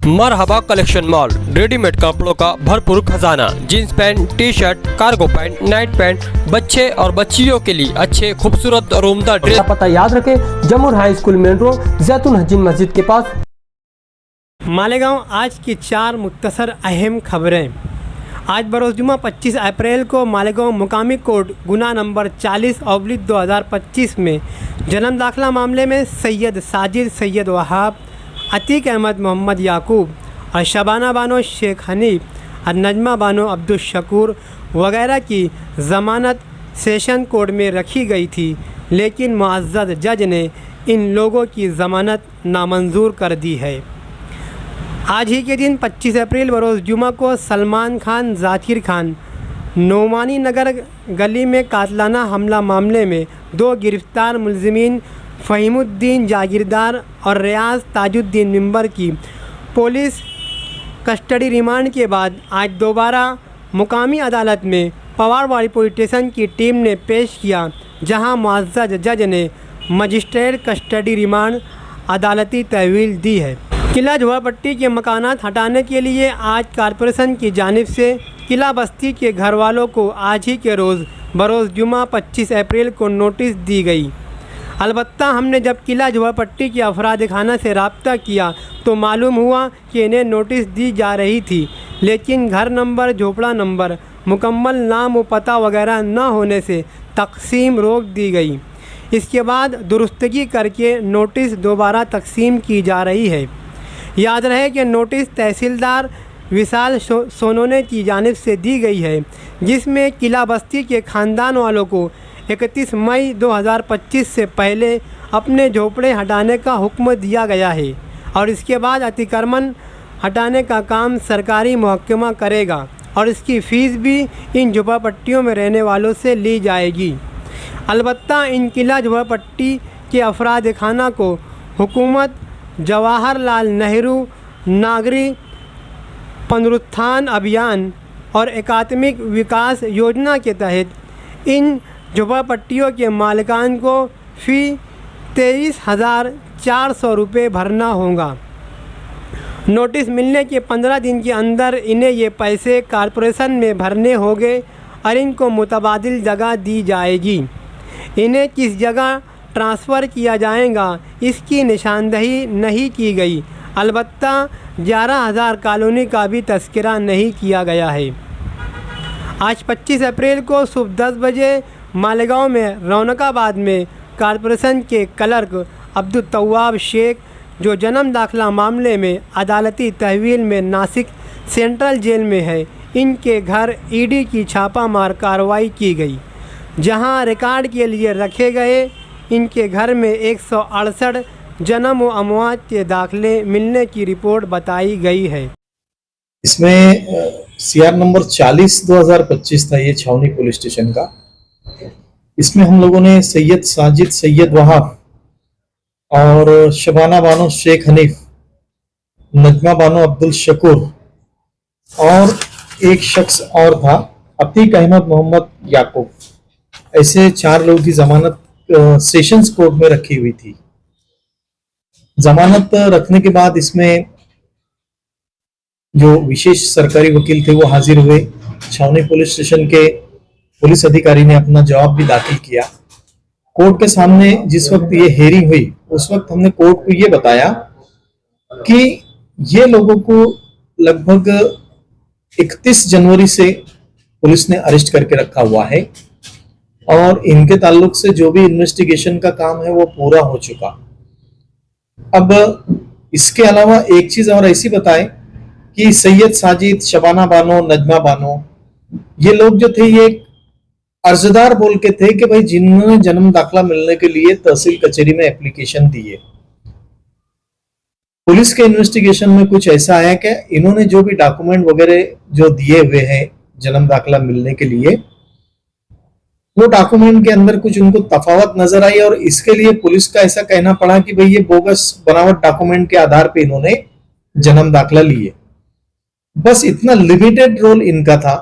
मरहबा collection mall, readymade कपड़ों का भरपूर खजाना। Jeans pant, T shirt, cargo pant, night pant, बच्चे और बच्चियों के लिए अच्छे खूबसूरत और उम्दा ड्रेस। पता याद रखें, जमुर हाई स्कूल मेन रोड, जैतून हजीन मस्जिद के पास, मालेगांव। आज की 4 मुख्तसर अहम खबरें। आज बरोज़ जुमा 25 अप्रैल को मालेगांव मुकामी कोर्ट गुना नंबर 40/2025 में जन्म दाखिला मामले में सैयद साजिद, सैयद वहाब, अतीक अहमद, मोहम्मद याकूब और शबाना बानो शेख हनीफ और नजमा बानो अब्दुल शकूर वगैरह की ज़मानत सेशन कोर्ट में रखी गई थी, लेकिन मुअज़्ज़ज़ जज ने इन लोगों की ज़मानत नामंजूर कर दी है। आज ही के दिन 25 अप्रैल बरोज़ जुमा को सलमान खान, जाकिर खान नोमानी नगर गली में कातलाना हमला मामले में 2 गिरफ्तार मुलज़िमीन फ़हीमुद्दीन जागीरदार और रियाज ताजुद्दीन मेंबर की पुलिस कस्टडी रिमांड के बाद आज दोबारा मुकामी अदालत में पवारवाड़ी पुलिस स्टेशन की टीम ने पेश किया, जहां मुअज़्ज़ज़ जज ने मजिस्ट्रेट कस्टडी रिमांड अदालती तहवील दी है। किला झोपड़पट्टी के मकानात हटाने के लिए आज कॉरपोरेशन की जानिब से किला बस्ती के घर वालों को आज ही के रोज़ बरोज़ जुमा 25 अप्रैल को नोटिस दी गई। अलबत्ता हमने जब किला झोपड़पट्टी के अफराद खाना से रब्ता किया तो मालूम हुआ कि इन्हें नोटिस दी जा रही थी, लेकिन घर नंबर, झोपड़ा नंबर, मुकम्मल नाम व पता वगैरह न होने से तकसीम रोक दी गई। इसके बाद दुरुस्तगी करके नोटिस दोबारा तकसीम की जा रही है। याद रहे कि नोटिस तहसीलदार विशाल सोनोने की जानिब से दी गई है, जिसमें किला बस्ती के ख़ानदान वालों को 31 मई 2025 से पहले अपने झोपड़े हटाने का हुक्म दिया गया है और इसके बाद अतिक्रमण हटाने का काम सरकारी महकमा करेगा और इसकी फ़ीस भी इन झोपड़पट्टियों में रहने वालों से ली जाएगी। अलबत्ता इन किला झोपड़पट्टी के अफराद खाना को हुकूमत जवाहरलाल नेहरू नागरिक पुनरुत्थान अभियान और एकात्मिक विकास योजना के तहत इन झोपड़पट्टियों के मालिकान को फ़ी 23,400 रुपये भरना होगा। नोटिस मिलने के 15 दिन के अंदर इन्हें ये पैसे कॉरपोरेशन में भरने होंगे और इनको मुतबादिल जगह दी जाएगी। इन्हें किस जगह ट्रांसफ़र किया जाएगा इसकी निशानदही नहीं की गई। अलबत्ता 11,000 कॉलोनी का भी तज़किरा नहीं किया गया है। आज 25 अप्रैल को सुबह 10 बजे मालेगांव में रौनकाबाद में कॉरपोरेशन के क्लर्क अब्दुल तव्वाब शेख, जो जन्म दाखिला मामले में अदालती तहवील में नासिक सेंट्रल जेल में है, इनके घर ईडी की छापामार कार्रवाई की गई, जहां रिकॉर्ड के लिए रखे गए इनके घर में 168 जन्म व अमवात के दाखिले मिलने की रिपोर्ट बताई गई है। इसमें सीआर नंबर 40/2025 था, ये छावनी पुलिस स्टेशन का। इसमें हम लोगों ने सैयद साजिद, सैयद वहाब और शबाना बानो शेख हनीफ, नजमा बानो अब्दुल शकूर और एक शख्स और था अतीक अहमद, मोहम्मद याकूब, ऐसे 4 लोगों की जमानत सेशंस कोर्ट में रखी हुई थी। जमानत रखने के बाद इसमें जो विशेष सरकारी वकील थे वो हाजिर हुए। छावनी पुलिस स्टेशन के पुलिस अधिकारी ने अपना जवाब भी दाखिल किया। कोर्ट के सामने जिस वक्त ये हेयरिंग हुई उस वक्त हमने कोर्ट को ये बताया कि ये लोगों को लगभग 31 जनवरी से पुलिस ने अरेस्ट करके रखा हुआ है और इनके ताल्लुक से जो भी इन्वेस्टिगेशन का काम है वो पूरा हो चुका। अब इसके अलावा एक चीज और ऐसी बताए कि सैयद साजिद, शबाना बानो, नजमा बानो, ये लोग जो थे ये अर्जदार बोल के थे कि भाई जिन्होंने जन्म दाखिला मिलने के लिए तहसील कचहरी में एप्लीकेशन दी है। पुलिस के इन्वेस्टिगेशन में कुछ ऐसा आया कि इन्होंने जो भी डॉक्यूमेंट वगैरह जो दिए हुए हैं जन्म दाखिला मिलने के लिए, वो डॉक्यूमेंट के अंदर कुछ उनको तफावत नजर आई और इसके लिए पुलिस का ऐसा कहना पड़ा कि भाई ये बोगस बनावट डॉक्यूमेंट के आधार पे इन्होंने जन्म दाखिला लिए। बस इतना लिमिटेड रोल इनका था।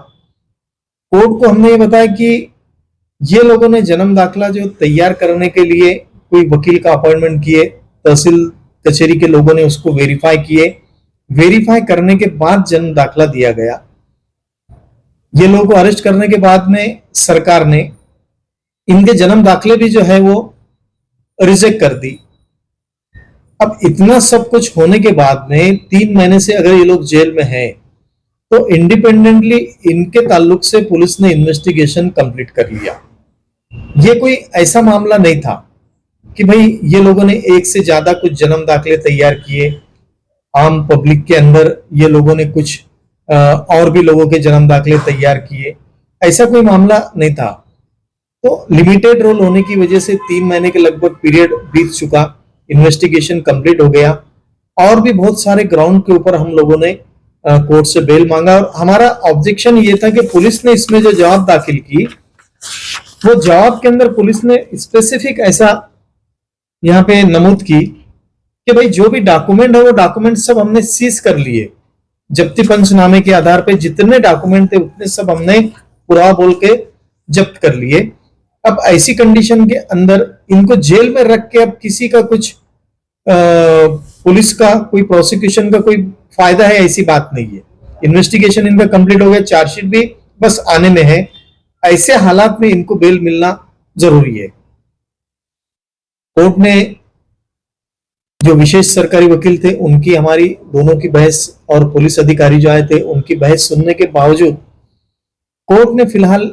कोर्ट को हमने ये बताया कि ये लोगों ने जन्म दाखिला जो तैयार करने के लिए कोई वकील का अपॉइंटमेंट किए, तहसील कचहरी के लोगों ने उसको वेरीफाई किए वेरीफाई करने के बाद जन्म दाखिला दिया गया। ये लोगों को अरेस्ट करने के बाद में सरकार ने इनके जन्म दाखिले भी जो है वो रिजेक्ट कर दी। अब इतना सब कुछ होने के बाद में 3 महीने से अगर ये लोग जेल में हैं, तो इंडिपेंडेंटली इनके ताल्लुक से पुलिस ने इन्वेस्टिगेशन कंप्लीट कर लिया। ये कोई ऐसा मामला नहीं था कि भाई ये लोगों ने एक से ज्यादा कुछ जन्म दाखिले तैयार किए, आम पब्लिक के अंदर ये लोगों ने कुछ और भी लोगों के जन्म दाखिले तैयार किए, ऐसा कोई मामला नहीं था। तो लिमिटेड रोल होने की वजह से 3 महीने के लगभग पीरियड बीत चुका, इन्वेस्टिगेशन कंप्लीट हो गया और भी बहुत सारे ग्राउंड के ऊपर हम लोगों ने कोर्ट से बेल मांगा। और हमारा ऑब्जेक्शन ये था कि पुलिस ने इसमें जो जवाब दाखिल की, वो जवाब के अंदर पुलिस ने स्पेसिफिक ऐसा यहाँ पे नमूद की कि भाई जो भी डॉक्यूमेंट है वो डॉक्यूमेंट सब हमने सीज कर लिए। जब्ती पंचनामे के आधार पे जितने डॉक्यूमेंट थे उतने सब हमने पुरावा बोल के जब्त कर लिए। अब ऐसी कंडीशन के अंदर इनको जेल में रख के अब किसी का कुछ पुलिस का कोई प्रोसिक्यूशन का कोई फायदा है, ऐसी बात नहीं है। इन्वेस्टिगेशन इनका कंप्लीट हो गया, चार्जशीट भी बस आने में है। ऐसे हालात में इनको बेल मिलना जरूरी है। कोर्ट ने जो विशेष सरकारी वकील थे उनकी, हमारी दोनों की बहस और पुलिस अधिकारी जो आए थे उनकी बहस सुनने के बावजूद कोर्ट ने फिलहाल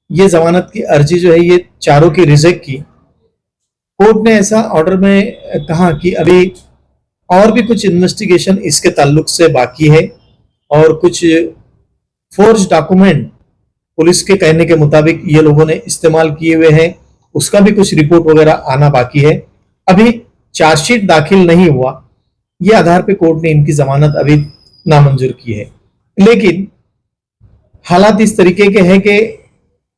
ये जमानत की अर्जी जो है ये चारों की रिजेक्ट की। कोर्ट ने ऐसा ऑर्डर में कहा कि अभी और भी कुछ इन्वेस्टिगेशन इसके ताल्लुक से बाकी है और कुछ फोर्ज डॉक्यूमेंट पुलिस के कहने के मुताबिक ये लोगों ने इस्तेमाल किए हुए हैं, उसका भी कुछ रिपोर्ट वगैरह आना बाकी है। अभी चार्जशीट दाखिल नहीं हुआ, ये आधार पे कोर्ट ने इनकी जमानत अभी नामंजूर की है। लेकिन हालात इस तरीके के हैं कि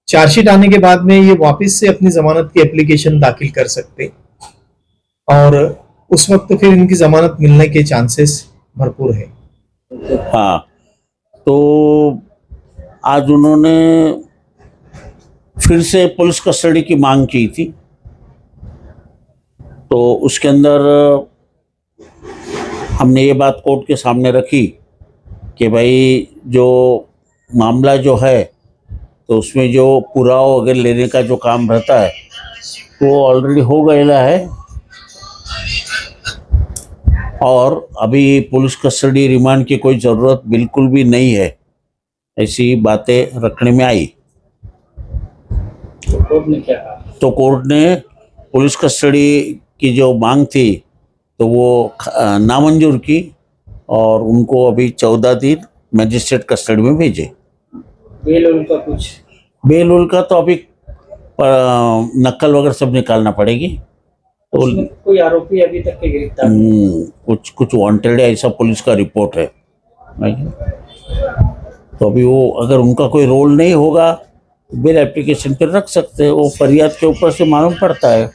चार्जशीट आने के बाद में ये वापस से अपनी जमानत की एप्लीकेशन दाखिल कर सकते और उस वक्त फिर इनकी जमानत मिलने के चांसेस भरपूर है। हाँ, तो आज उन्होंने फिर से पुलिस कस्टडी की मांग की थी, तो उसके अंदर हमने ये बात कोर्ट के सामने रखी कि भाई जो मामला जो है तो उसमें जो पुरावा वगैरह लेने का जो काम रहता है वो ऑलरेडी हो गया है और अभी पुलिस कस्टडी रिमांड की कोई ज़रूरत बिल्कुल भी नहीं है, ऐसी बातें रखने में आई। तो कोर्ट ने क्या कहा? तो कोर्ट ने पुलिस कस्टडी की जो मांग थी तो वो नामंजूर की और उनको अभी 14 दिन मजिस्ट्रेट कस्टडी में भेजे। बेल उनका कुछ बेल उल का तो अभी नकल वगैरह सब निकालना पड़ेगी। तो कोई आरोपी अभी तक के गिरफ्तार कुछ वांटेड है ऐसा पुलिस का रिपोर्ट है। तो अभी वो अगर उनका कोई रोल नहीं होगा तो बेल एप्लीकेशन पर रख सकते हैं, वो फरियाद के ऊपर से मालूम पड़ता है।